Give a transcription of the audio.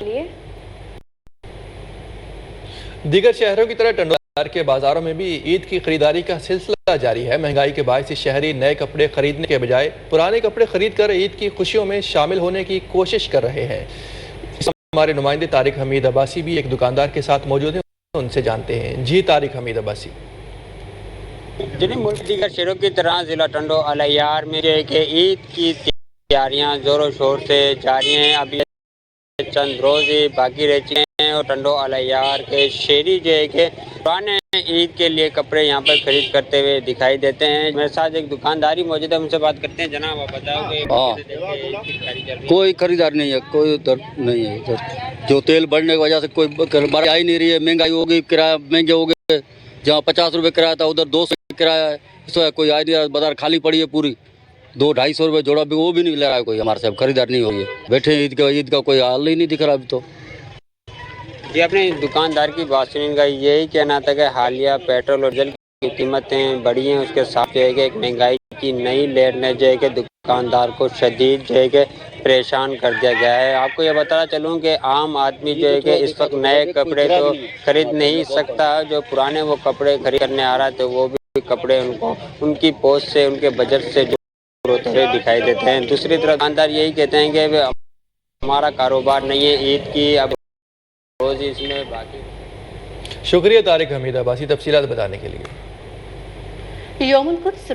लिए। दीगर शहरों की तरह टंडोर के बाजारों में भी ईद की खरीदारी का सिलसिला जारी है। महंगाई के बायस से शहरी नए कपड़े खरीदने के बजाय पुराने कपड़े खरीद कर ईद की खुशियों में शामिल होने की कोशिश कर रहे हैं। हमारे नुमाइंदे तारिक हमीद अब्बासी भी एक दुकानदार के साथ मौजूद हैं, उनसे जानते हैं। जी तारिक हमीद अब्बासी। जिन मुल्क दीगर शहरों की तरह ज़िला टंडो अलैयार में ईद की तैयारियां जोरों शोर से जारी हैं। अभी चंद रोज ही बाकी रह चुके हैं और टंडो अलैयार के शहरी जो है कि पुराने ईद के लिए कपड़े यहाँ पर खरीद करते हुए दिखाई देते हैं। मेरे साथ एक दुकानदारी मौजूद है, उनसे बात करते हैं। जनाब आप बताओ कि कोई खरीदार नहीं है, कोई उधर नहीं है। इधर जो तेल बढ़ने की वजह से कोई बारी आ ही नहीं रही है। महंगाई हो गई, किराया महंगे हो गए। जहाँ 50 रुपये किराया था उधर 200 किराया है। इस वजह कोई आ नहीं रहा, बाजार खाली पड़ी है पूरी। 200-250 रुपये जोड़ा भी वो भी नहीं ले रहा है कोई। हमारे साहब खरीदार नहीं हो रही है। बैठे ईद का कोई हाल ही नहीं दिख रहा अभी तो। जी अपने दुकानदार की बात सुनी का यही कहना था कि हालिया पेट्रोल और डीजल की कीमतें बढ़ी हैं, उसके साथ जो है कि एक महंगाई की नई लहर ने जो है कि दुकानदार को शदीद जो है कि परेशान कर दिया गया है। आपको ये बताना चलूँ कि आम आदमी जो है कि इस वक्त नए कपड़े तो खरीद नहीं सकता। जो पुराने वो कपड़े खरीद करने आ रहा था वो भी कपड़े उनको उनकी पोस्ट से, उनके बजट से होते हुए दिखाई देते हैं। दूसरी तरफ दुकानदार यही कहते हैं कि हमारा कारोबार नहीं है ईद की, अब रोज इसमें बाकी। शुक्रिया तारिक हमीद अब्बासी तफसीलात बताने के लिए। यौमुल कुद्स